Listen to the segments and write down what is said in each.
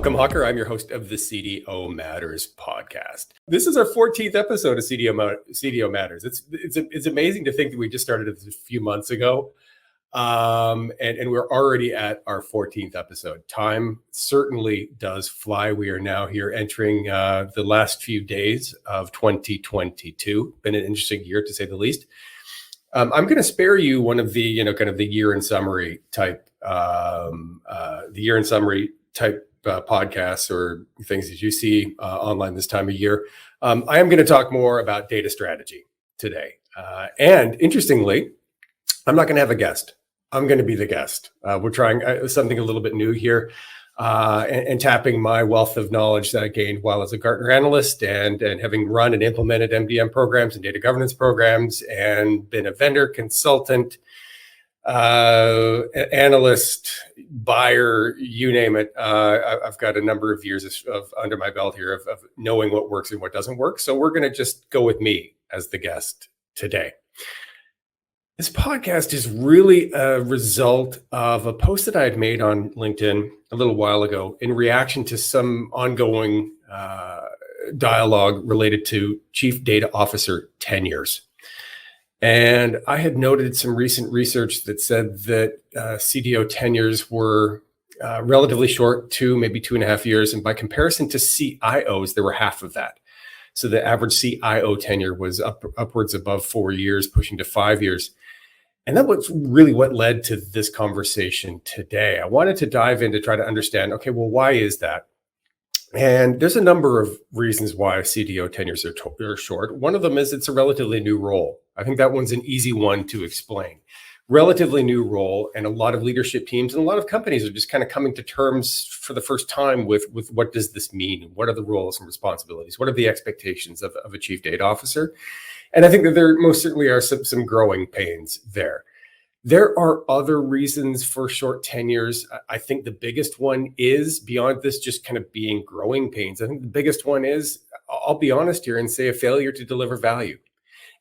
Welcome, Hucker. I'm your host of the CDO Matters podcast. This is our 14th episode of CDO Matters. It's amazing to think that we just started it a few months ago, and we're already at our 14th episode. Time certainly does fly. We are now here entering the last few days of 2022. Been an interesting year, to say the least. I'm going to spare you one of the, kind of the year in summary type, podcasts or things that you see online this time of year. I am going to talk more about data strategy today. And interestingly, I'm not going to have a guest. I'm going to be the guest. We're trying something a little bit new here and tapping my wealth of knowledge that I gained while as a Gartner analyst and having run and implemented MDM programs and data governance programs and been a vendor consultant, analyst, buyer, you name it. I've got a number of years of under my belt here of knowing what works and what doesn't work. So we're going to just go with me as the guest today. This podcast is really a result of a post that I had made on LinkedIn a little while ago in reaction to some ongoing dialogue related to chief data officer tenures. And I had noted some recent research that said that CDO tenures were relatively short, maybe 2.5 years. And by comparison to CIOs, there were half of that. So the average CIO tenure was upwards above 4 years, pushing to 5 years. And that was really what led to this conversation today. I wanted to dive in to try to understand, okay, well, why is that? And there's a number of reasons why CDO tenures are short. One of them is it's a relatively new role. I think that one's an easy one to explain. Relatively new role, and a lot of leadership teams and a lot of companies are just kind of coming to terms for the first time with what does this mean? What are the roles and responsibilities? What are the expectations of a chief data officer? And I think that there most certainly are some growing pains there. There are other reasons for short tenures. I think the biggest one is, beyond this just kind of being growing pains, I think the biggest one is, I'll be honest here and say, a failure to deliver value.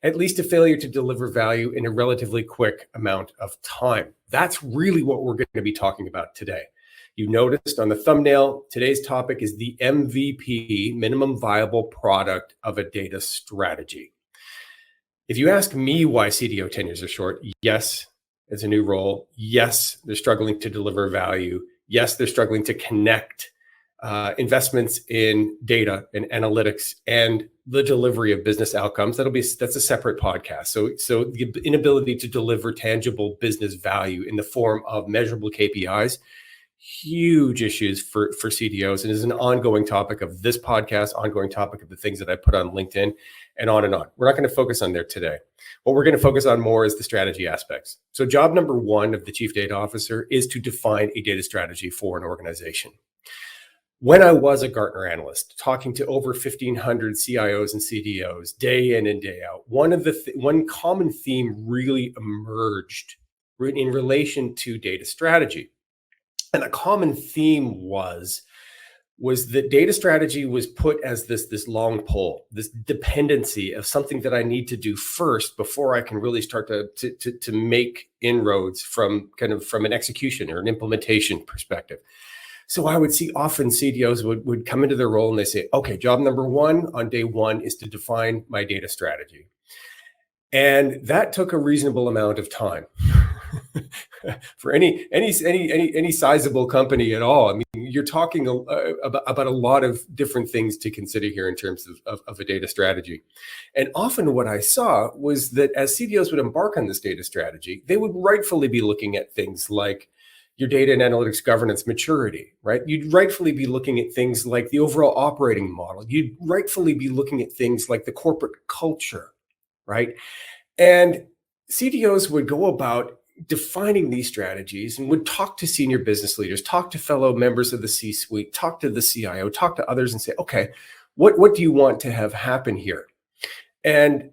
At least a failure to deliver value in a relatively quick amount of time. That's really what we're going to be talking about today. You noticed on the thumbnail, today's topic is the MVP, minimum viable product of a data strategy. If you ask me why CDO tenures are short, yes, it's a new role. Yes, they're struggling to deliver value. Yes, they're struggling to connect investments in data and analytics and the delivery of business outcomes. That's a separate podcast. So the inability to deliver tangible business value in the form of measurable KPIs, huge issues for CDOs, and is an ongoing topic of this podcast, ongoing topic of the things that I put on LinkedIn, and on and on. We're not going to focus on there today. What we're going to focus on more is the strategy aspects. So job number one of the chief data officer is to define a data strategy for an organization. When I was a Gartner analyst, talking to over 1,500 CIOs and CDOs day in and day out, one common theme really emerged in relation to data strategy. And a common theme was that data strategy was put as this long pole, this dependency of something that I need to do first before I can really start to make inroads from an execution or an implementation perspective. So I would see often CDOs would come into their role and they say, okay, job number one on day one is to define my data strategy. And that took a reasonable amount of time. For any sizable company at all. I mean, you're talking about a lot of different things to consider here in terms of a data strategy. And often what I saw was that as CDOs would embark on this data strategy, they would rightfully be looking at things like your data and analytics governance maturity, right? You'd rightfully be looking at things like the overall operating model. You'd rightfully be looking at things like the corporate culture, right? And CDOs would go about defining these strategies and would talk to senior business leaders, talk to fellow members of the C-suite, talk to the CIO, talk to others and say, okay, what do you want to have happen here? And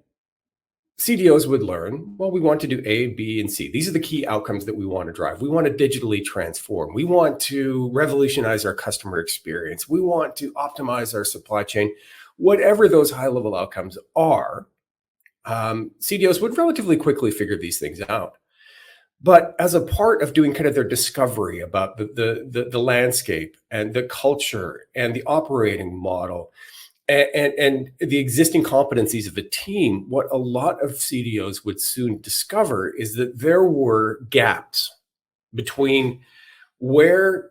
CDOs would learn, well, we want to do A, B, and C. These are the key outcomes that we want to drive. We want to digitally transform. We want to revolutionize our customer experience. We want to optimize our supply chain. Whatever those high-level outcomes are, CDOs would relatively quickly figure these things out. But as a part of doing kind of their discovery about the landscape and the culture and the operating model and the existing competencies of the team, what a lot of CDOs would soon discover is that there were gaps between where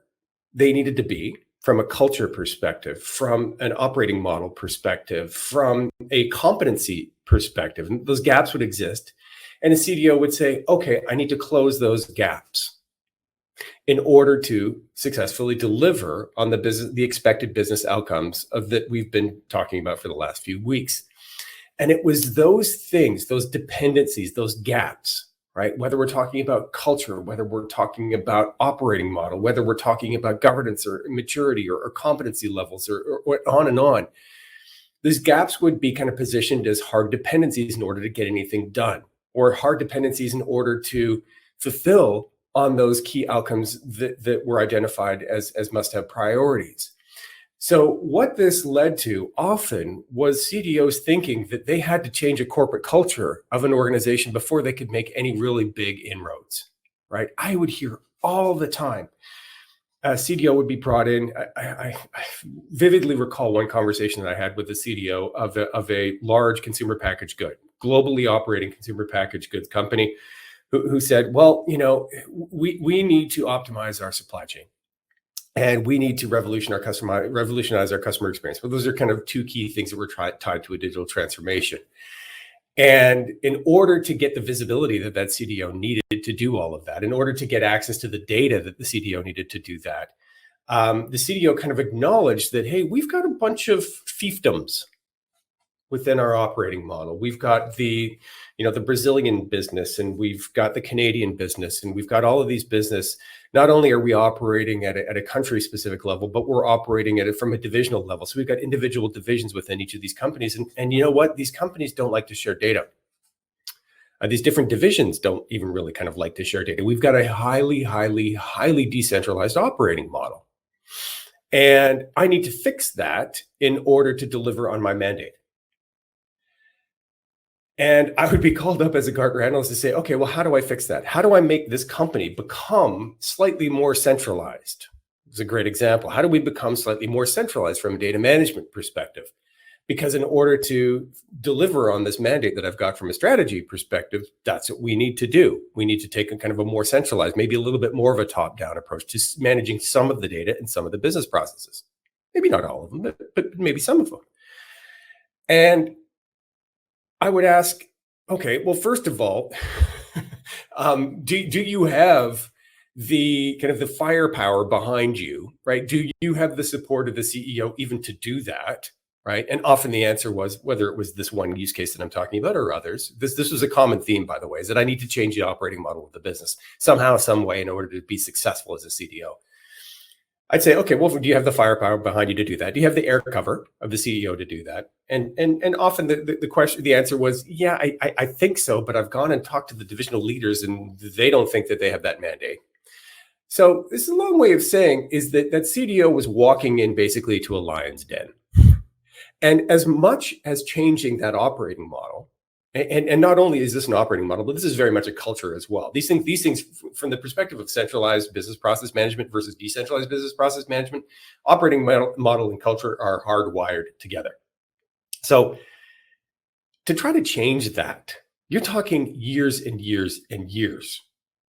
they needed to be from a culture perspective, from an operating model perspective, from a competency perspective. And those gaps would exist. And a CDO would say, okay, I need to close those gaps in order to successfully deliver on the expected business outcomes of that we've been talking about for the last few weeks. And it was those things, those dependencies, those gaps, right? Whether we're talking about culture, whether we're talking about operating model, whether we're talking about governance or maturity or competency levels or on and on. These gaps would be kind of positioned as hard dependencies in order to get anything done, or hard dependencies in order to fulfill on those key outcomes that were identified as must-have priorities. So what this led to often was CDOs thinking that they had to change a corporate culture of an organization before they could make any really big inroads, right? I would hear all the time, a CDO would be brought in. I vividly recall one conversation that I had with the CDO of a large consumer packaged good, globally operating consumer packaged goods company, who said, well, we need to optimize our supply chain. And we need to revolutionize our customer experience. But those are kind of two key things that were tied to a digital transformation. And in order to get the visibility that CDO needed to do all of that, in order to get access to the data that the CDO needed to do that, the CDO kind of acknowledged that, hey, we've got a bunch of fiefdoms within our operating model. We've got the Brazilian business, and we've got the Canadian business, and we've got all of these business. Not only are we operating at a country specific level, but we're operating at it from a divisional level. So we've got individual divisions within each of these companies. And you know what? These companies don't like to share data. These different divisions don't even really kind of like to share data. We've got a highly, highly, highly decentralized operating model. And I need to fix that in order to deliver on my mandate. And I would be called up as a Gartner analyst to say, okay, well, how do I fix that? How do I make this company become slightly more centralized? It's a great example. How do we become slightly more centralized from a data management perspective? Because in order to deliver on this mandate that I've got from a strategy perspective, that's what we need to do. We need to take a kind of a more centralized, maybe a little bit more of a top-down approach to managing some of the data and some of the business processes. Maybe not all of them, but maybe some of them. And I would ask, okay, well, first of all, do you have the kind of the firepower behind you, right? Do you have the support of the CEO even to do that, right? And often the answer was, whether it was this one use case that I'm talking about or others, this was a common theme, by the way, is that I need to change the operating model of the business somehow, some way, in order to be successful as a CDO. I'd say, okay, well, do you have the firepower behind you to do that? Do you have the air cover of the CEO to do that? And often the answer was, yeah, I think so, but I've gone and talked to the divisional leaders, and they don't think that they have that mandate. So this is a long way of saying is that CDO was walking in basically to a lion's den. And as much as changing that operating model, and not only is this an operating model, but this is very much a culture as well. These things from the perspective of centralized business process management versus decentralized business process management, operating model and culture are hardwired together. So to try to change that, you're talking years and years and years,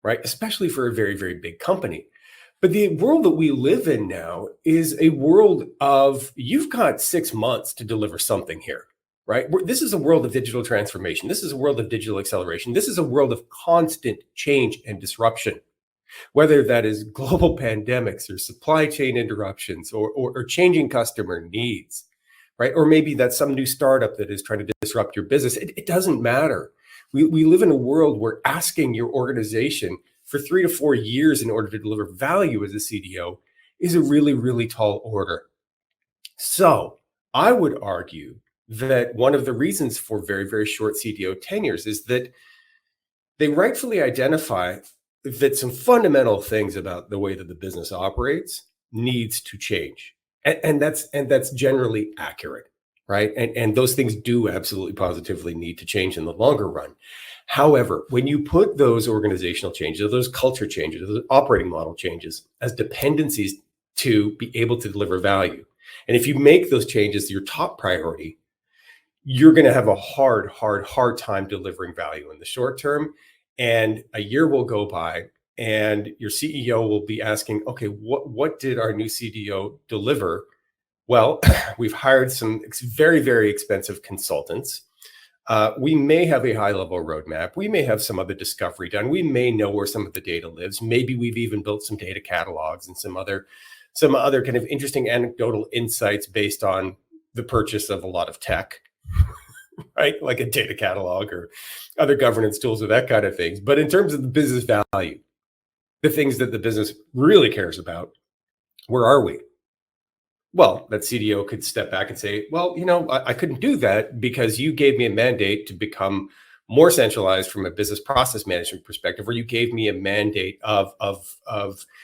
right? Especially for a very, very big company. But the world that we live in now is a world of, you've got 6 months to deliver something here. Right? This is a world of digital transformation. This is a world of digital acceleration. This is a world of constant change and disruption, whether that is global pandemics or supply chain interruptions or changing customer needs, right? Or maybe that's some new startup that is trying to disrupt your business. It doesn't matter. We live in a world where asking your organization for 3 to 4 years in order to deliver value as a CDO is a really, really tall order. So I would argue that one of the reasons for very, very short CDO tenures is that they rightfully identify that some fundamental things about the way that the business operates needs to change. And that's generally accurate, right? And those things do absolutely positively need to change in the longer run. However, when you put those organizational changes, those culture changes, those operating model changes as dependencies to be able to deliver value, and if you make those changes your top priority, you're going to have a hard time delivering value in the short term. And a year will go by and your CEO will be asking, okay, what did our new CDO deliver? Well, we've hired some very expensive consultants. We may have a high level roadmap. We may have some other discovery done. We may know where some of the data lives. Maybe we've even built some data catalogs and some other kind of interesting anecdotal insights based on the purchase of a lot of tech, right? Like a data catalog or other governance tools or that kind of things. But in terms of the business value, the things that the business really cares about, where are we? Well, that CDO could step back and say, well, I couldn't do that because you gave me a mandate to become more centralized from a business process management perspective, or you gave me a mandate of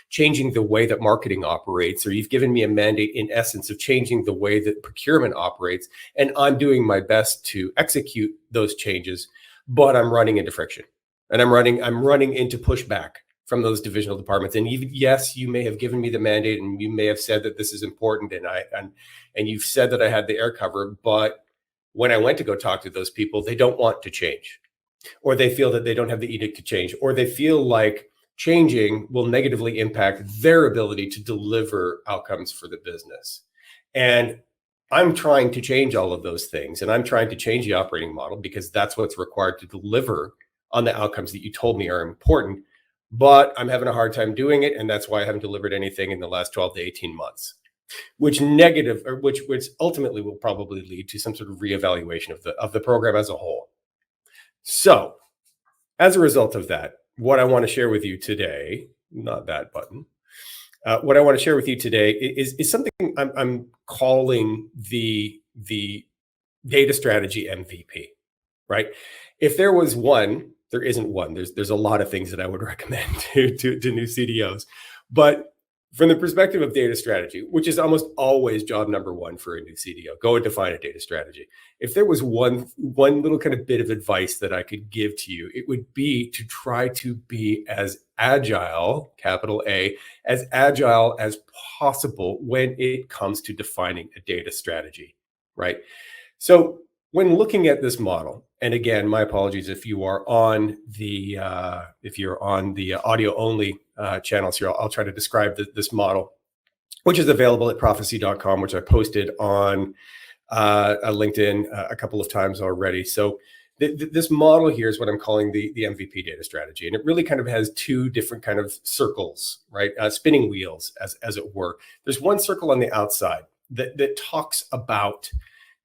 changing the way that marketing operates, or you've given me a mandate in essence of changing the way that procurement operates. And I'm doing my best to execute those changes, but I'm running into friction and I'm running into pushback from those divisional departments. And even, yes, you may have given me the mandate and you may have said that this is important and you've said that I had the air cover, but when I went to go talk to those people, they don't want to change, or they feel that they don't have the edict to change, or they feel like changing will negatively impact their ability to deliver outcomes for the business. And I'm trying to change all of those things, and I'm trying to change the operating model because that's what's required to deliver on the outcomes that you told me are important. But I'm having a hard time doing it, and that's why I haven't delivered anything in the last 12 to 18 months. Which ultimately will probably lead to some sort of reevaluation of the program as a whole. So, as a result of that, what I want to share with you today, not that button, what I want to share with you today is something I'm calling the data strategy MVP, right? If there was one, there isn't one. There's a lot of things that I would recommend to new CDOs, but from the perspective of data strategy, which is almost always job number one for a new CDO, go and define a data strategy. If there was one little kind of bit of advice that I could give to you, it would be to try to be as agile, capital A, as agile as possible when it comes to defining a data strategy, right? So when looking at this model, and again, my apologies if you are on the audio only channels here, I'll try to describe this model, which is available at prophecy.com, which I posted on LinkedIn a couple of times already. So this model here is what I'm calling the MVP data strategy, and it really kind of has two different kind of circles, right? Spinning wheels, as it were. There's one circle on the outside that talks about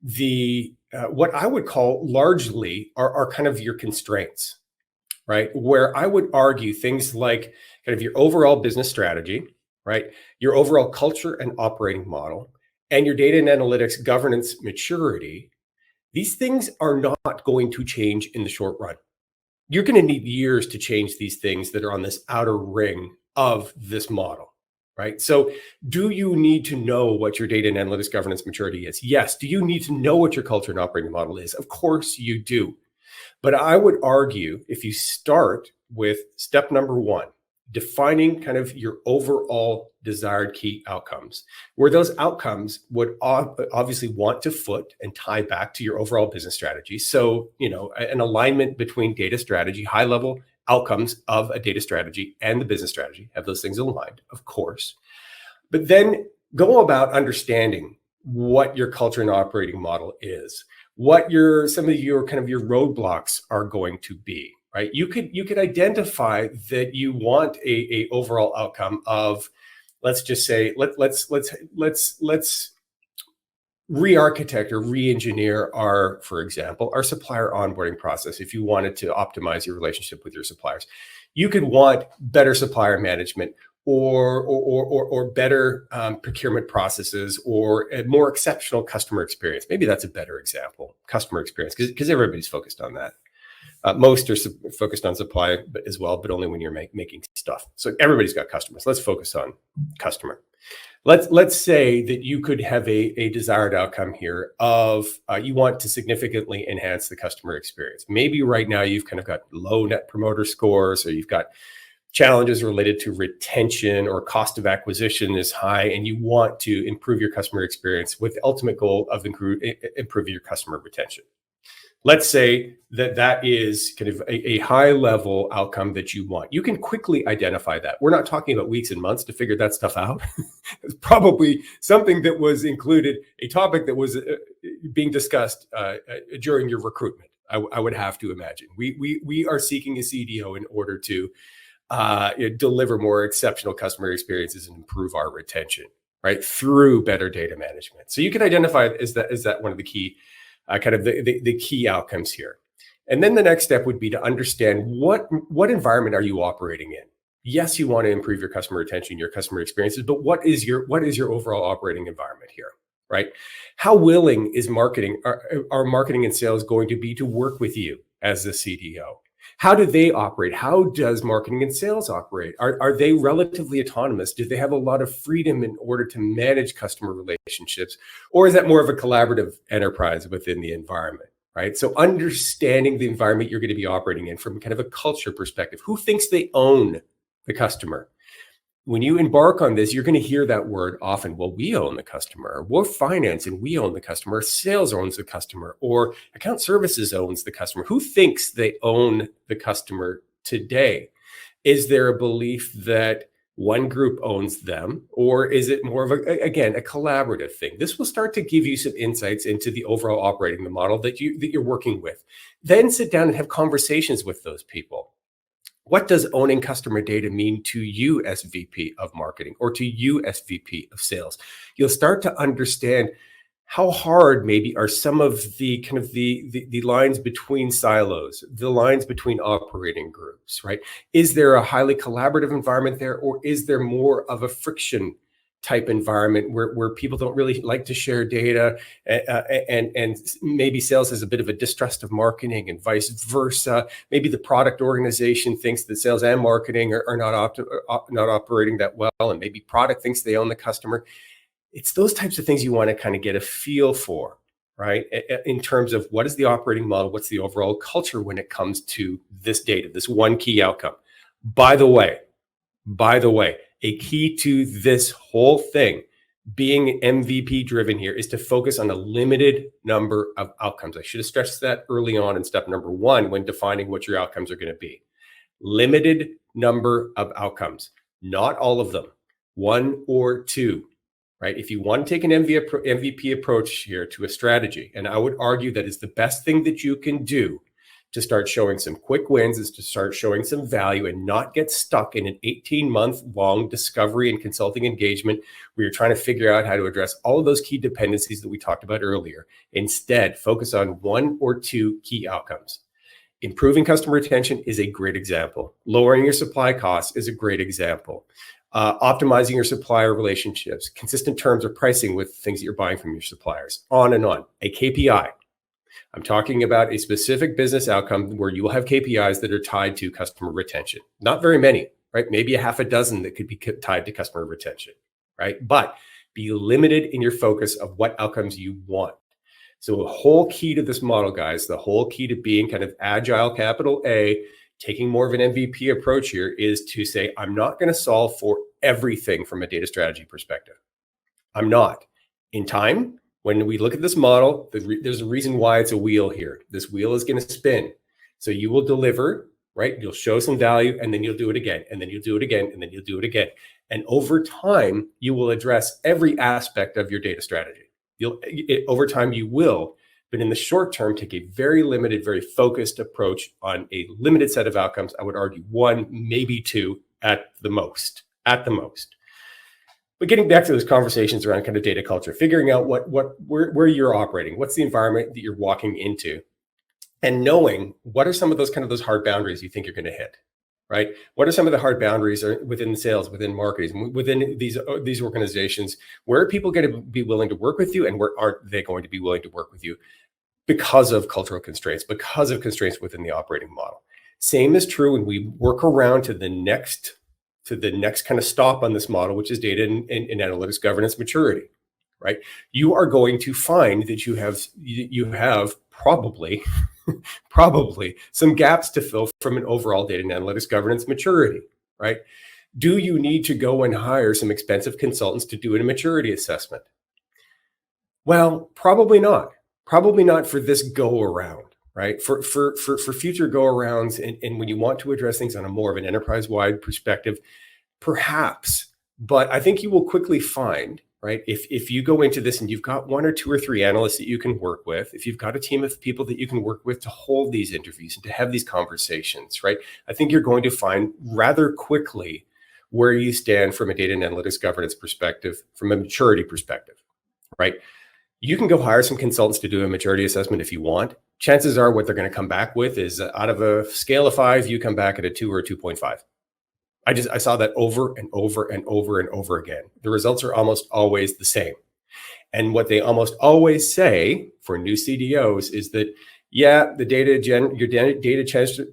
the what I would call largely are kind of your constraints, right? Where I would argue things like kind of your overall business strategy, right? Your overall culture and operating model, and your data and analytics governance maturity. These things are not going to change in the short run. You're going to need years to change these things that are on this outer ring of this model. Right. So do you need to know what your data and analytics governance maturity is? Yes. Do you need to know what your culture and operating model is? Of course you do. But I would argue if you start with step number one, defining kind of your overall desired key outcomes, where those outcomes would obviously want to foot and tie back to your overall business strategy. So, an alignment between data strategy, high level outcomes of a data strategy and the business strategy, have those things aligned, of course. But then go about understanding what your culture and operating model is, what some of your kind of your roadblocks are going to be, right? You could identify that you want a overall outcome of, let's just say, let's re-architect or re-engineer for example, our supplier onboarding process. If you wanted to optimize your relationship with your suppliers, you could want better supplier management or better procurement processes or a more exceptional customer experience. Maybe that's a better example, customer experience, because everybody's focused on that. Most are focused on supply as well, but only when you're making stuff. So everybody's got customers. Let's focus on customer. Let's say that you could have a desired outcome here of you want to significantly enhance the customer experience. Maybe right now you've kind of got low net promoter scores, or you've got challenges related to retention, or cost of acquisition is high, and you want to improve your customer experience with the ultimate goal of improving your customer retention. Let's say that that is kind of a high level outcome that you want. You can quickly identify that. We're not talking about weeks and months to figure that stuff out. It's probably something that was included, a topic that was being discussed during your recruitment. I would have to imagine. We are seeking a CDO in order to deliver more exceptional customer experiences and improve our retention, right, through better data management. So you can identify is that one of the key kind of the key outcomes here. And then the next step would be to understand what environment are you operating in. Yes, you want to improve your customer retention, your customer experiences, but what is your overall operating environment here, right? How willing is marketing, are marketing and sales going to be to work with you as the CDO? How do they operate? How does marketing and sales operate? Are they relatively autonomous? Do they have a lot of freedom in order to manage customer relationships? Or is that more of a collaborative enterprise within the environment, right? So understanding the environment you're going to be operating in from kind of a culture perspective. Who thinks they own the customer? When you embark on this, you're going to hear that word often. Well, we own the customer. We're finance and we own the customer. Sales owns the customer, or account services owns the customer. Who thinks they own the customer today? Is there a belief that one group owns them, or is it more of a collaborative thing? This will start to give you some insights into the overall operating the model that you're working with. Then sit down and have conversations with those people. What does owning customer data mean to you as VP of marketing, or to you as VP of sales? You'll start to understand how hard maybe are some of the kind of the lines between silos, the lines between operating groups, right? Is there a highly collaborative environment there, or is there more of a friction type environment where people don't really like to share data, and maybe sales has a bit of a distrust of marketing, and vice versa? Maybe the product organization thinks that sales and marketing are not operating that well, and maybe product thinks they own the customer. It's those types of things you want to kind of get a feel for, right? In terms of what is the operating model, what's the overall culture when it comes to this data, this one key outcome. By the way, a key to this whole thing being MVP driven here is to focus on a limited number of outcomes. I should have stressed that early on in step number one when defining what your outcomes are going to be. Limited number of outcomes, not all of them, one or two, right? If you want to take an MVP approach here to a strategy, and I would argue that is the best thing that you can do to start showing some quick wins, is to start showing some value and not get stuck in an 18-month long discovery and consulting engagement where you're trying to figure out how to address all of those key dependencies that we talked about earlier. Instead, focus on one or two key outcomes. Improving customer retention is a great example. Lowering your supply costs is a great example. Optimizing your supplier relationships, consistent terms of pricing with things that you're buying from your suppliers, on and on. A KPI. I'm talking about a specific business outcome where you will have KPIs that are tied to customer retention. Not very many, right? Maybe a half a dozen that could be tied to customer retention, right? But be limited in your focus of what outcomes you want. So the whole key to this model, guys, the whole key to being kind of agile, capital A, taking more of an MVP approach here, is to say, I'm not going to solve for everything from a data strategy perspective. I'm not. In time, when we look at this model, there's a reason why it's a wheel here. This wheel is going to spin. So you will deliver, right? You'll show some value, and then you'll do it again, and then you'll do it again, and then you'll do it again. And over time, you will address every aspect of your data strategy. Over time, you will, but in the short term, take a very limited, very focused approach on a limited set of outcomes. I would argue one, maybe two at the most. But getting back to those conversations around kind of data culture, figuring out where you're operating, what's the environment that you're walking into, and knowing what are some of those hard boundaries you think you're going to hit, right? What are some of the hard boundaries within sales, within marketing, within these organizations? Where are people going to be willing to work with you, and where aren't they going to be willing to work with you because of cultural constraints, because of constraints within the operating model? Same is true when we work around to the next to the next kind of stop on this model, which is data and analytics governance maturity, right? You are going to find that you have probably probably some gaps to fill from an overall data and analytics governance maturity, right? Do you need to go and hire some expensive consultants to do a maturity assessment? Well, probably not. Probably not for this go around, right? For future go arounds, and when you want to address things on a more of an enterprise wide perspective, perhaps. But I think you will quickly find, right, if you go into this and you've got 1 or 2 or 3 analysts that you can work with, if you've got a team of people that you can work with to hold these interviews and to have these conversations, right, I think you're going to find rather quickly where you stand from a data and analytics governance perspective, from a maturity perspective, right? You can go hire some consultants to do a maturity assessment if you want. Chances are what they're going to come back with is out of a scale of 5, you come back at a 2 or a 2.5. I saw that over and over and over and over again. The results are almost always the same. And what they almost always say for new CDOs is that, yeah, your data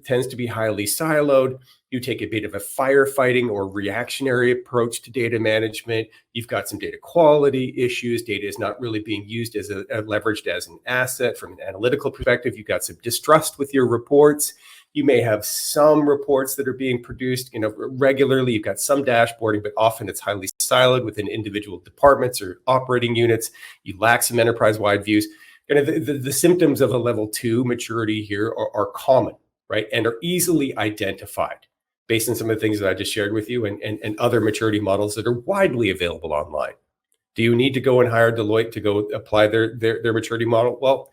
tends to be highly siloed. You take a bit of a firefighting or reactionary approach to data management. You've got some data quality issues. Data is not really being used as leveraged as an asset from an analytical perspective. You've got some distrust with your reports. You may have some reports that are being produced, regularly. You've got some dashboarding, but often it's highly siloed within individual departments or operating units. You lack some enterprise-wide views. The symptoms of a level 2 maturity here are common, right, and are easily identified based on some of the things that I just shared with you and other maturity models that are widely available online. Do you need to go and hire Deloitte to go apply their maturity model? Well,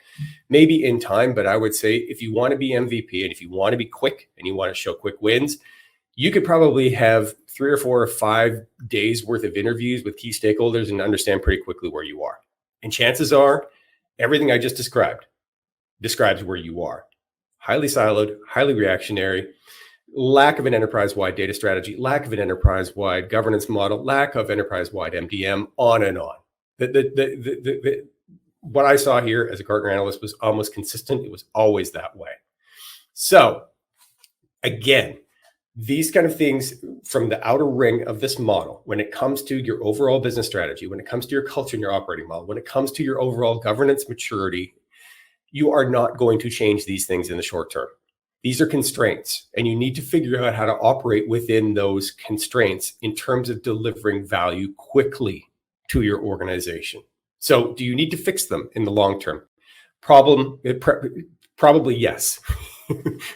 maybe in time, but I would say if you want to be MVP and if you want to be quick and you want to show quick wins, you could probably have 3 or 4 or 5 days worth of interviews with key stakeholders and understand pretty quickly where you are. And chances are everything I just described describes where you are. Highly siloed, highly reactionary, lack of an enterprise-wide data strategy, lack of an enterprise-wide governance model, lack of enterprise-wide MDM, on and on. What I saw here as a Gartner analyst was almost consistent. It was always that way. So again, these kind of things from the outer ring of this model, when it comes to your overall business strategy, when it comes to your culture and your operating model, when it comes to your overall governance maturity, you are not going to change these things in the short term. These are constraints, and you need to figure out how to operate within those constraints in terms of delivering value quickly to your organization. So do you need to fix them in the long term? Probably yes,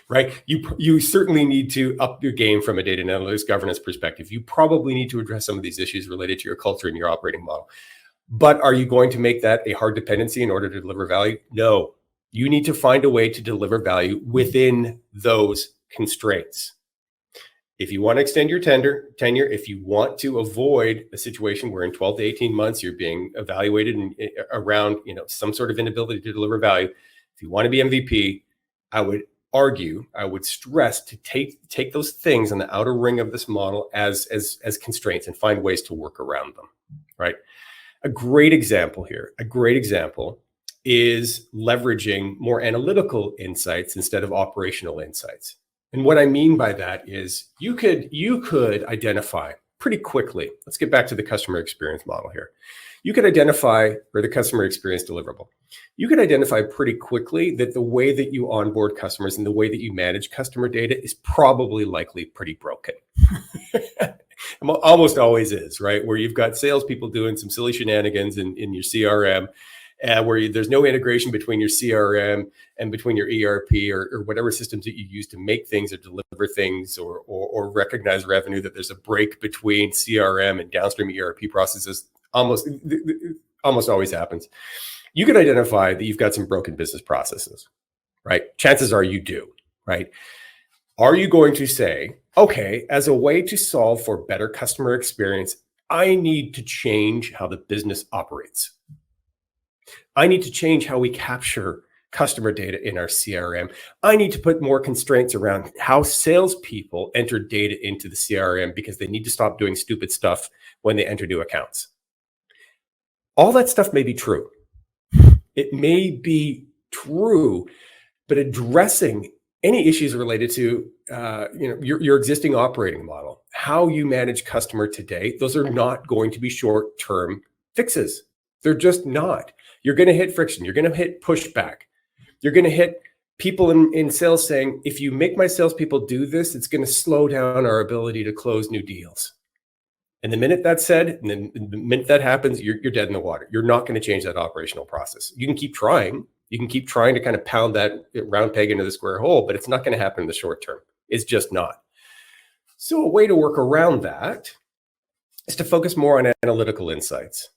right? You certainly need to up your game from a data and analytics governance perspective. You probably need to address some of these issues related to your culture and your operating model. But are you going to make that a hard dependency in order to deliver value? No. You need to find a way to deliver value within those constraints. If you want to extend your tenure, if you want to avoid a situation where in 12 to 18 months you're being evaluated around some sort of inability to deliver value, if you want to be MVP, I would stress to take those things on the outer ring of this model as constraints and find ways to work around them, right? A great example is leveraging more analytical insights instead of operational insights. And what I mean by that is you could identify pretty quickly. Let's get back to the customer experience model here. You could identify, or the customer experience deliverable. You could identify pretty quickly that the way that you onboard customers and the way that you manage customer data is probably likely pretty broken. Almost always is, right? Where you've got salespeople doing some silly shenanigans in your CRM, where there's no integration between your CRM and between your ERP or whatever systems that you use to make things or deliver things or recognize revenue, that there's a break between CRM and downstream ERP processes. Almost always happens. You could identify that you've got some broken business processes, right? Chances are you do, right? Are you going to say, okay, as a way to solve for better customer experience, I need to change how the business operates. I need to change how we capture customer data in our CRM. I need to put more constraints around how salespeople enter data into the CRM because they need to stop doing stupid stuff when they enter new accounts. All that stuff may be true. It may be true, but addressing Any issues related to your existing operating model, how you manage customer today, those are not going to be short-term fixes. They're just not. You're going to hit friction. You're going to hit pushback. You're going to hit people in sales saying, if you make my salespeople do this, it's going to slow down our ability to close new deals. And the minute that's said, and then the minute that happens, you're dead in the water. You're not going to change that operational process. You can keep trying. You can keep trying to kind of pound that round peg into the square hole, but it's not going to happen in the short term. It's just not. So a way to work around that is to focus more on analytical insights.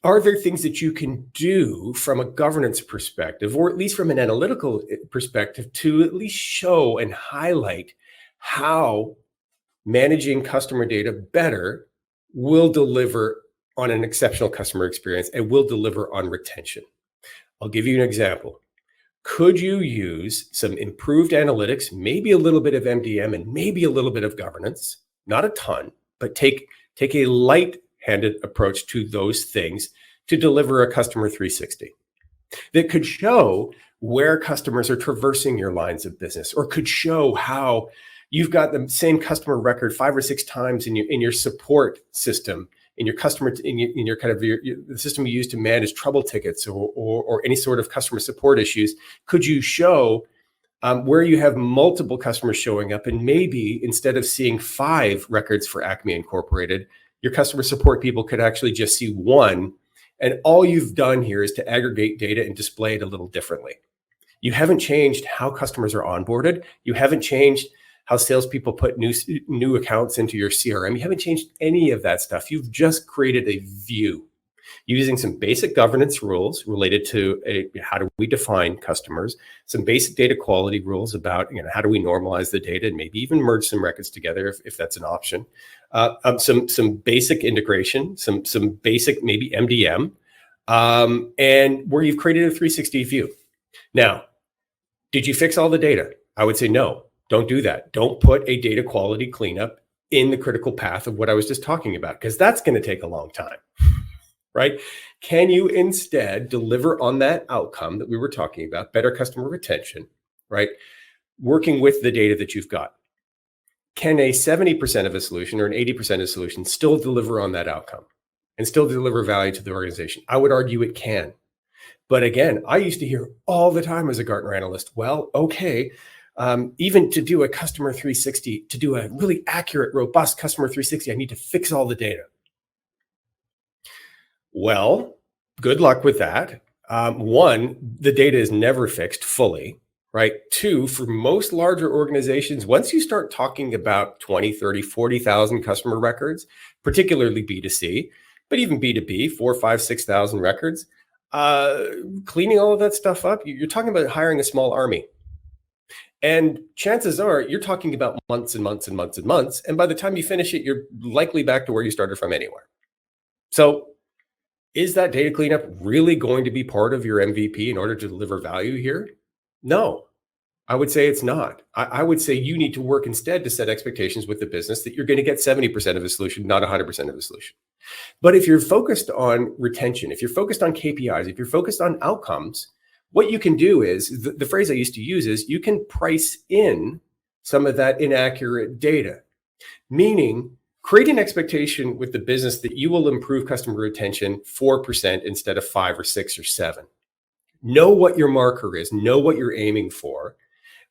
Are there things that you can do from a governance perspective, or at least from an analytical perspective, to at least show and highlight how managing customer data better will deliver on an exceptional customer experience and will deliver on retention? I'll give you an example. Could you use some improved analytics, maybe a little bit of MDM and maybe a little bit of governance, not a ton, but take a light-handed approach to those things to deliver a customer 360 that could show where customers are traversing your lines of business, or could show how you've got the same customer record 5 or 6 times in your support system, in your customer, in your kind of the system you use to manage trouble tickets or any sort of customer support issues. Could you show where you have multiple customers showing up, and maybe instead of seeing 5 records for Acme Incorporated, your customer support people could actually just see 1, and all you've done here is to aggregate data and display it a little differently. You haven't changed how customers are onboarded. You haven't changed how salespeople put new accounts into your CRM. You haven't changed any of that stuff. You've just created a view using some basic governance rules related to how do we define customers, some basic data quality rules about how do we normalize the data and maybe even merge some records together if that's an option. Some basic integration, some basic maybe MDM, and where you've created a 360 view. Now, did you fix all the data? I would say no. Don't do that. Don't put a data quality cleanup in the critical path of what I was just talking about, because that's going to take a long time, right? Can you instead deliver on that outcome that we were talking about, better customer retention, right? Working with the data that you've got. Can a 70% of a solution or an 80% of a solution still deliver on that outcome and still deliver value to the organization? I would argue it can. But again, I used to hear all the time as a Gartner analyst, well, okay, even to do a customer 360, to do a really accurate, robust customer 360, I need to fix all the data. Well, good luck with that. 1, the data is never fixed fully, right? 2, for most larger organizations, once you start talking about 20, 30, 40,000 customer records, particularly B2C, but even B2B, 4, 5, 6,000 records, cleaning all of that stuff up, you're talking about hiring a small army. And chances are you're talking about months and months and months and months. And by the time you finish it, you're likely back to where you started from anywhere. So is that data cleanup really going to be part of your MVP in order to deliver value here? No, I would say it's not. I would say you need to work instead to set expectations with the business that you're going to get 70% of the solution, not 100% of the solution. But if you're focused on retention, if you're focused on KPIs, if you're focused on outcomes, what you can do is, the phrase I used to use is, you can price in some of that inaccurate data, meaning create an expectation with the business that you will improve customer retention 4% instead of 5 or 6 or 7. Know what your marker is, know what you're aiming for,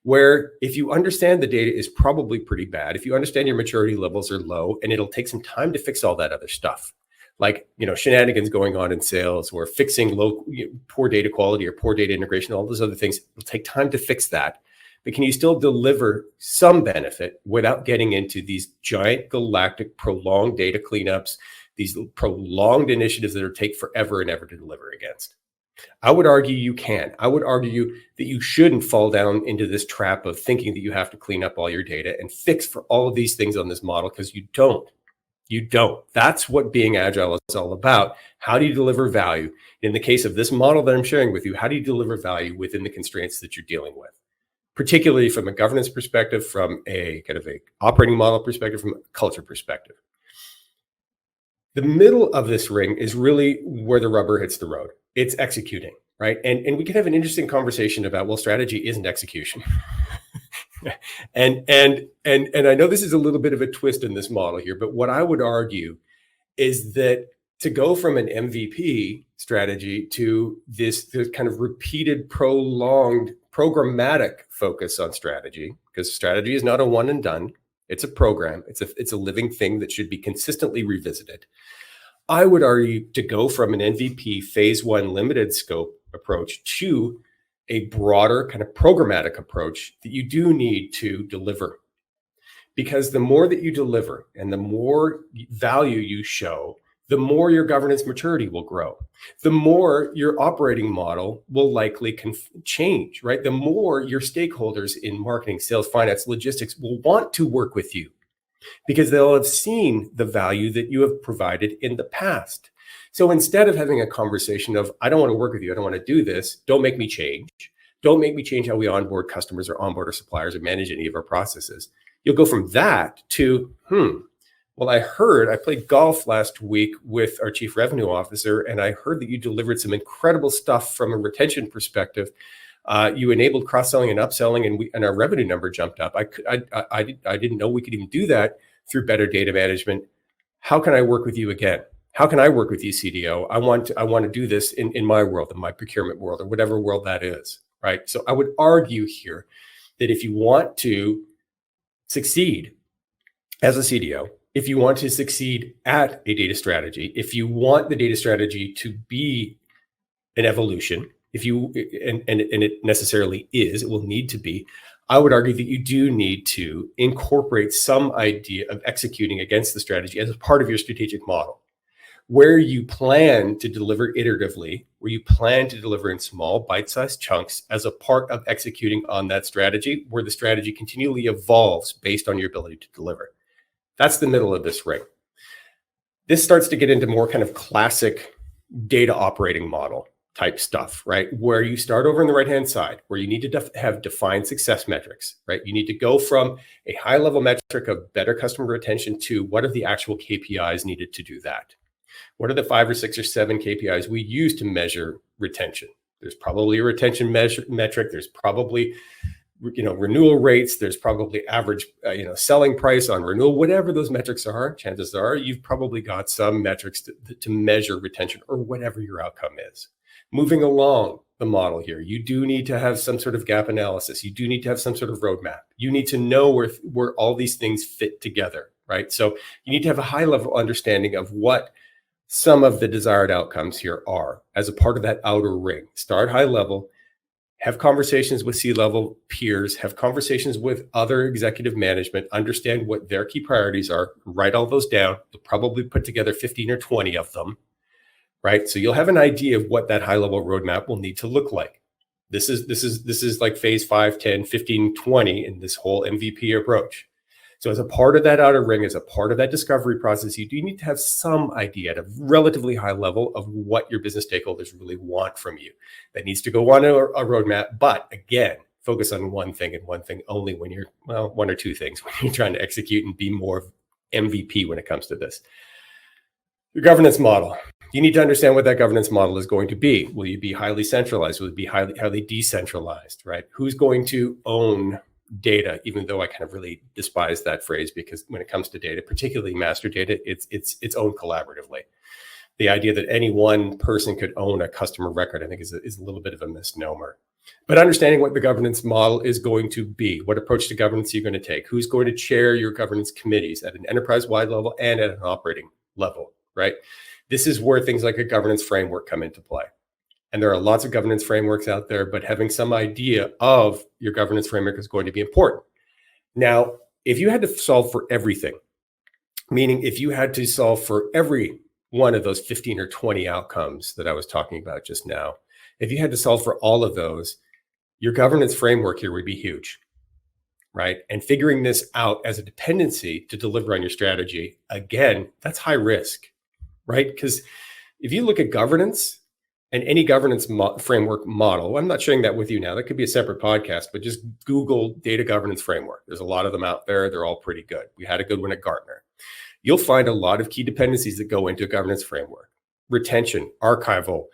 where if you understand the data is probably pretty bad, if you understand your maturity levels are low, and it'll take some time to fix all that other stuff, like shenanigans going on in sales or fixing poor data quality or poor data integration, all those other things, it'll take time to fix that. But can you still deliver some benefit without getting into these giant galactic prolonged data cleanups, these prolonged initiatives that take forever and ever to deliver against? I would argue you can. I would argue that you shouldn't fall down into this trap of thinking that you have to clean up all your data and fix for all of these things on this model, because you don't. You don't. That's what being agile is all about. How do you deliver value? In the case of this model that I'm sharing with you, how do you deliver value within the constraints that you're dealing with? Particularly from a governance perspective, from a kind of a operating model perspective, from a culture perspective. The middle of this ring is really where the rubber hits the road. It's executing, right? And we could have an interesting conversation about, well, strategy isn't execution. And I know this is a little bit of a twist in this model here, but what I would argue is that to go from an MVP strategy to this kind of repeated, prolonged, programmatic focus on strategy, because strategy is not a one and done. It's a program. It's a living thing that should be consistently revisited. I would argue to go from an MVP phase one limited scope approach to a broader kind of programmatic approach that you do need to deliver. Because the more that you deliver and the more value you show, the more your governance maturity will grow. The more your operating model will likely change, right? The more your stakeholders in marketing, sales, finance, logistics will want to work with you because they'll have seen the value that you have provided in the past. So instead of having a conversation of, I don't want to work with you, I don't want to do this, don't make me change. Don't make me change how we onboard customers or onboard our suppliers or manage any of our processes. You'll go from that to, well, I played golf last week with our chief revenue officer, and I heard that you delivered some incredible stuff from a retention perspective. You enabled cross-selling and upselling, and our revenue number jumped up. I didn't know we could even do that through better data management. How can I work with you again? How can I work with you, CDO? I want to do this in my world, in my procurement world, or whatever world that is, right? So I would argue here that if you want to succeed as a CDO, if you want to succeed at a data strategy, if you want the data strategy to be an evolution, and it necessarily is, it will need to be, I would argue that you do need to incorporate some idea of executing against the strategy as a part of your strategic model, where you plan to deliver iteratively, where you plan to deliver in small bite-sized chunks as a part of executing on that strategy, where the strategy continually evolves based on your ability to deliver. That's the middle of this ring. This starts to get into more kind of classic data operating model type stuff, right? Where you start over on the right-hand side, where you need to have defined success metrics, right? You need to go from a high-level metric of better customer retention to what are the actual KPIs needed to do that? What are the 5 or 6 or 7 KPIs we use to measure retention? There's probably a retention metric. There's probably, renewal rates. There's probably average, selling price on renewal. Whatever those metrics are, chances are you've probably got some metrics to measure retention or whatever your outcome is. Moving along the model here, you do need to have some sort of gap analysis. You do need to have some sort of roadmap. You need to know where all these things fit together, right? So you need to have a high-level understanding of what some of the desired outcomes here are as a part of that outer ring. Start high level, have conversations with C-level peers, have conversations with other executive management, understand what their key priorities are, write all those down. You'll probably put together 15 or 20 of them, right? So you'll have an idea of what that high level roadmap will need to look like. This is like phase 5, 10, 15, 20 in this whole MVP approach. So as a part of that outer ring, as a part of that discovery process, you do need to have some idea at a relatively high level of what your business stakeholders really want from you. That needs to go on a roadmap, but again, focus on one thing and one thing only when you're, one or two things when you're trying to execute and be more MVP when it comes to this. Your governance model. You need to understand what that governance model is going to be. Will you be highly centralized? Will it be highly decentralized, right? Who's going to own data, even though I kind of really despise that phrase, because when it comes to data, particularly master data, it's owned collaboratively. The idea that any one person could own a customer record, I think is a little bit of a misnomer. But understanding what the governance model is going to be, what approach to governance you're going to take, who's going to chair your governance committees at an enterprise-wide level and at an operating level, right? This is where things like a governance framework come into play. And there are lots of governance frameworks out there, but having some idea of your governance framework is going to be important. Now, if you had to solve for everything, meaning if you had to solve for every one of those 15 or 20 outcomes that I was talking about just now, if you had to solve for all of those, your governance framework here would be huge, right? And figuring this out as a dependency to deliver on your strategy, again, that's high risk, right? Because if you look at governance, and any governance framework model, I'm not sharing that with you now. That could be a separate podcast, but just Google data governance framework. There's a lot of them out there. They're all pretty good. We had a good one at Gartner. You'll find a lot of key dependencies that go into a governance framework. Retention, archival,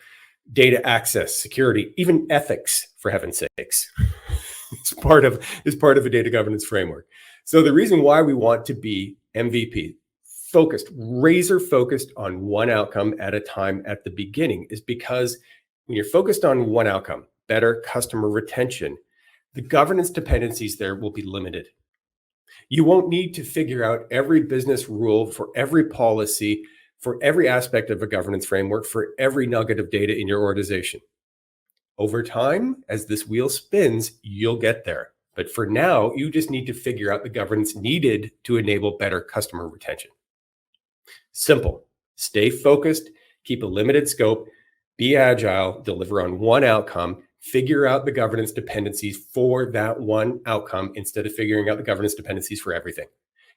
data access, security, even ethics, for heaven's sakes. is part of a data governance framework. So the reason why we want to be MVP focused, razor focused on one outcome at a time at the beginning is because when you're focused on one outcome, better customer retention, the governance dependencies there will be limited. You won't need to figure out every business rule for every policy, for every aspect of a governance framework, for every nugget of data in your organization. Over time, as this wheel spins, you'll get there. But for now, you just need to figure out the governance needed to enable better customer retention. Simple. Stay focused, keep a limited scope, be agile, deliver on one outcome, figure out the governance dependencies for that one outcome instead of figuring out the governance dependencies for everything.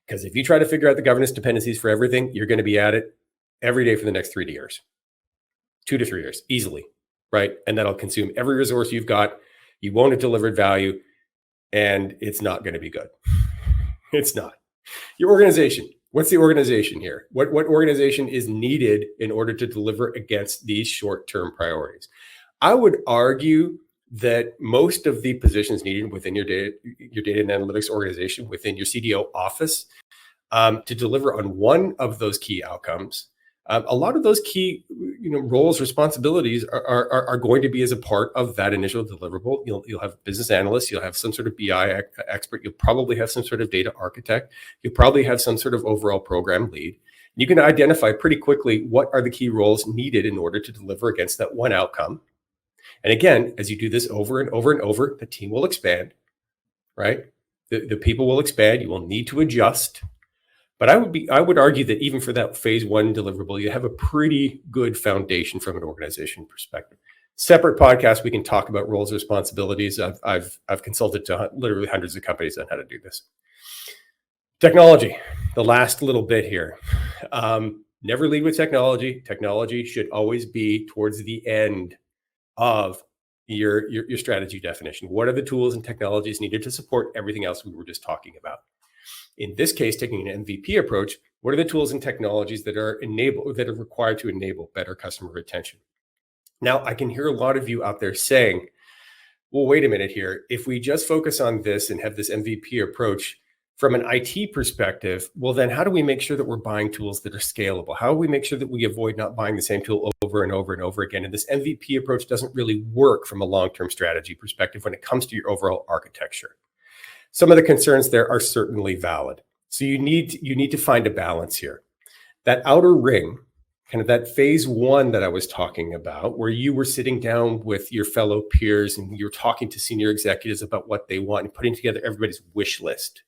Because if you try to figure out the governance dependencies for everything, you're going to be at it every day for the next 3 years, 2 to 3 years, easily, right? And that'll consume every resource you've got. You won't have delivered value, and it's not going to be good. It's not. Your organization. What's the organization here? What organization is needed in order to deliver against these short-term priorities? I would argue that most of the positions needed within your data and analytics organization, within your CDO office, to deliver on one of those key outcomes, a lot of those key roles, responsibilities are going to be as a part of that initial deliverable. You'll have business analysts, you'll have some sort of BI expert, you'll probably have some sort of data architect, you'll probably have some sort of overall program lead. You can identify pretty quickly what are the key roles needed in order to deliver against that one outcome. And again, as you do this over and over and over, the team will expand, right? The people will expand. You will need to adjust. But I would argue that even for that phase one deliverable, you have a pretty good foundation from an organization perspective. Separate podcast, we can talk about roles and responsibilities. I've consulted to literally hundreds of companies on how to do this. Technology, the last little bit here. Never lead with technology. Technology should always be towards the end of your strategy definition. What are the tools and technologies needed to support everything else we were just talking about? In this case, taking an MVP approach, what are the tools and technologies that are required to enable better customer retention? Now, I can hear a lot of you out there saying, well, wait a minute here. If we just focus on this and have this MVP approach from an IT perspective, well, then how do we make sure that we're buying tools that are scalable? How do we make sure that we avoid not buying the same tool over and over and over again? And this MVP approach doesn't really work from a long-term strategy perspective when it comes to your overall architecture. Some of the concerns there are certainly valid. So you need to find a balance here. That outer ring, kind of that phase one that I was talking about, where you were sitting down with your fellow peers and you're talking to senior executives about what they want and putting together everybody's wish list,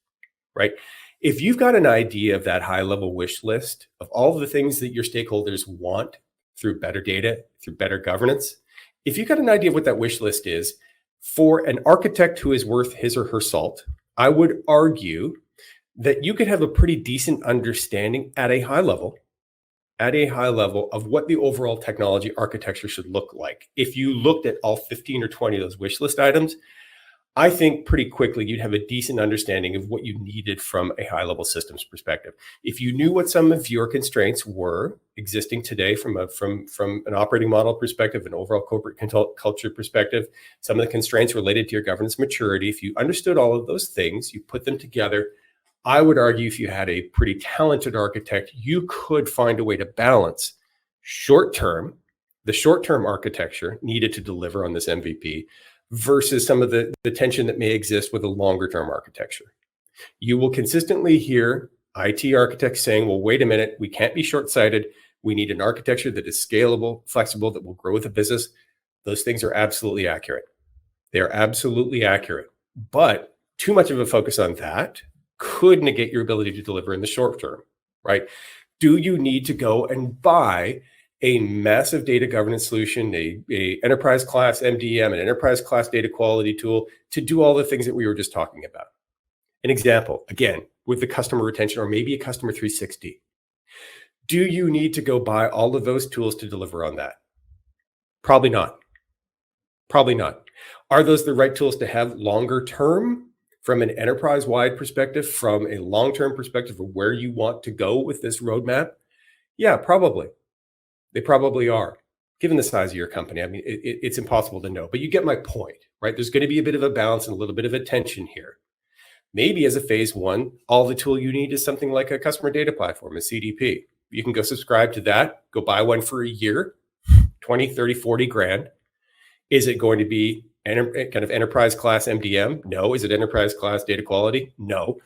right? If you've got an idea of that high level wish list of all of the things that your stakeholders want through better data, through better governance, if you've got an idea of what that wish list is, for an architect who is worth his or her salt, I would argue that you could have a pretty decent understanding at a high level of what the overall technology architecture should look like. If you looked at all 15 or 20 of those wish list items, I think pretty quickly you'd have a decent understanding of what you needed from a high level systems perspective. If you knew what some of your constraints were existing today from an operating model perspective, an overall corporate culture perspective, some of the constraints related to your governance maturity, if you understood all of those things, you put them together, I would argue if you had a pretty talented architect, you could find a way to balance the short-term architecture needed to deliver on this MVP versus some of the tension that may exist with a longer-term architecture. You will consistently hear IT architects saying, well, wait a minute, we can't be short-sighted. We need an architecture that is scalable, flexible, that will grow with the business. Those things are absolutely accurate. They are absolutely accurate. But too much of a focus on that could negate your ability to deliver in the short term, right? Do you need to go and buy a massive data governance solution, a enterprise class MDM, an enterprise class data quality tool to do all the things that we were just talking about? An example, again, with the customer retention or maybe a customer 360. Do you need to go buy all of those tools to deliver on that? Probably not. Probably not. Are those the right tools to have longer term from an enterprise-wide perspective, from a long-term perspective of where you want to go with this roadmap? Yeah, probably. They probably are. given the size of your company, I mean, it's impossible to know, but you get my point, right? There's going to be a bit of a balance and a little bit of a tension here. Maybe as a phase one, all the tool you need is something like a customer data platform, a CDP. You can go subscribe to that, go buy one for a year, 20, 30, 40 grand. Is it going to be kind of enterprise class MDM? No. Is it enterprise class data quality? No.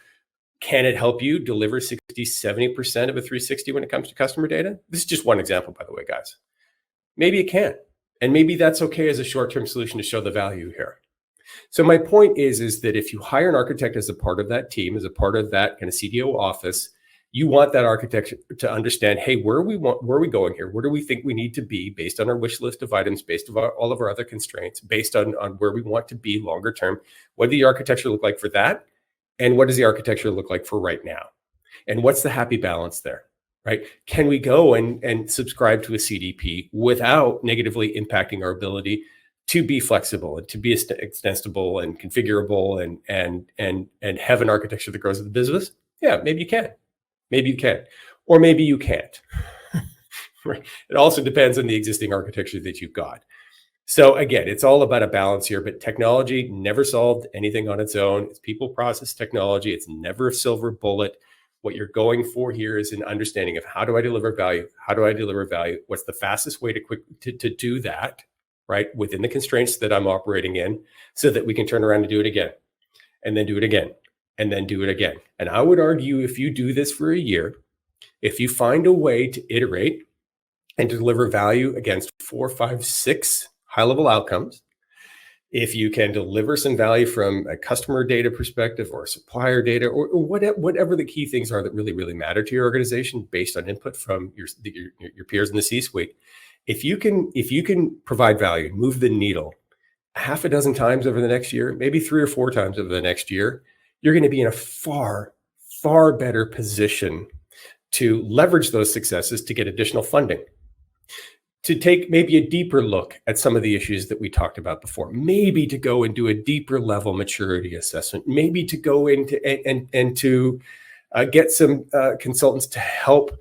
Can it help you deliver 60, 70% of a 360 when it comes to customer data? This is just one example, by the way, guys. Maybe it can. And maybe that's okay as a short-term solution to show the value here. So my point is that if you hire an architect as a part of that team, as a part of that kind of CDO office, you want that architect to understand, hey, where are we going here? Where do we think we need to be based on our wish list of items, based on all of our other constraints, based on where we want to be longer term? What does the architecture look like for that? And what does the architecture look like for right now? And what's the happy balance there, right? Can we go and subscribe to a CDP without negatively impacting our ability to be flexible and to be extensible and configurable and have an architecture that grows with the business? Yeah, maybe you can. Maybe you can, or maybe you can't. Right? It also depends on the existing architecture that you've got. So again, it's all about a balance here, but technology never solved anything on its own. It's people, process, technology. It's never a silver bullet. What you're going for here is an understanding of how do I deliver value? How do I deliver value? What's the fastest way to do that, right? Within the constraints that I'm operating in, so that we can turn around and do it again, and then do it again, and then do it again. And I would argue if you do this for a year, if you find a way to iterate and to deliver value against 4, 5, 6 high-level outcomes, if you can deliver some value from a customer data perspective or supplier data or whatever the key things are that really, really matter to your organization based on input from your peers in the C-suite, if you can provide value, move the needle half a dozen times over the next year, maybe 3 or 4 times over the next year, you're going to be in a far, far better position to leverage those successes to get additional funding, to take maybe a deeper look at some of the issues that we talked about before, maybe to go and do a deeper level maturity assessment, maybe to go into and to get some consultants to help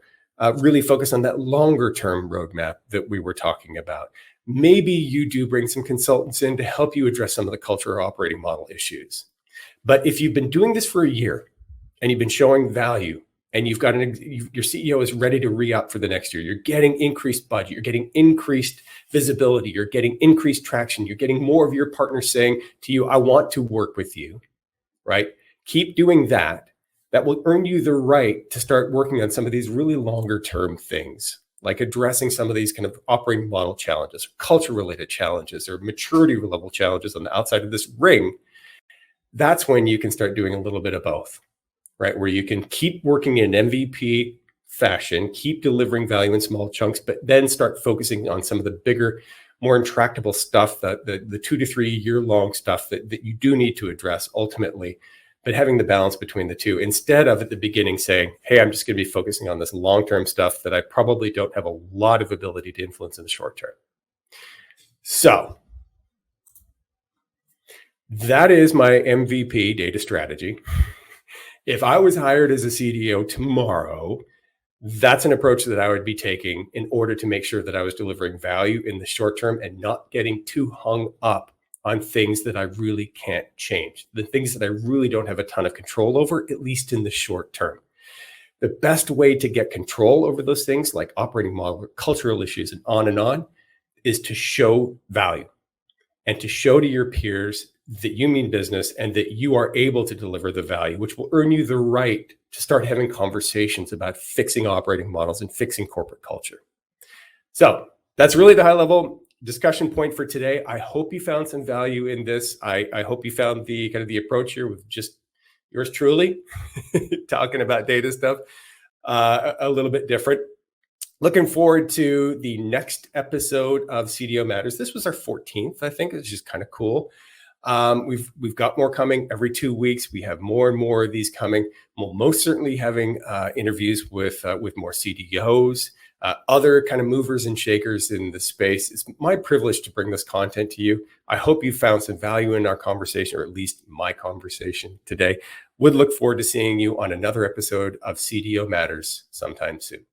really focus on that longer term roadmap that we were talking about. Maybe you do bring some consultants in to help you address some of the culture or operating model issues. But if you've been doing this for a year and you've been showing value and you've got your CEO is ready to re-up for the next year, you're getting increased budget, you're getting increased visibility, you're getting increased traction, you're getting more of your partners saying to you, I want to work with you, right? Keep doing that. That will earn you the right to start working on some of these really longer term things, like addressing some of these kind of operating model challenges, culture related challenges, or maturity level challenges on the outside of this ring. That's when you can start doing a little bit of both, right? Where you can keep working in MVP fashion, keep delivering value in small chunks, but then start focusing on some of the bigger, more intractable stuff, the 2 to 3 year long stuff that you do need to address ultimately, but having the balance between the two, instead of at the beginning saying, hey, I'm just going to be focusing on this long-term stuff that I probably don't have a lot of ability to influence in the short term. So that is my MVP data strategy. If I was hired as a CDO tomorrow, that's an approach that I would be taking in order to make sure that I was delivering value in the short term and not getting too hung up on things that I really can't change, the things that I really don't have a ton of control over, at least in the short term. The best way to get control over those things, like operating model, cultural issues, and on, is to show value and to show to your peers that you mean business and that you are able to deliver the value, which will earn you the right to start having conversations about fixing operating models and fixing corporate culture. So that's really the high level discussion point for today. I hope you found some value in this. I hope you found the kind of the approach here with just yours truly talking about data stuff a little bit different. Looking forward to the next episode of CDO Matters. This was our 14th, I think. It's just kind of cool. We've got more coming every 2 weeks. We have more and more of these coming. We'll most certainly having interviews with more CDOs, other kind of movers and shakers in the space. It's my privilege to bring this content to you. I hope you found some value in our conversation, or at least my conversation today. Would look forward to seeing you on another episode of CDO Matters sometime soon.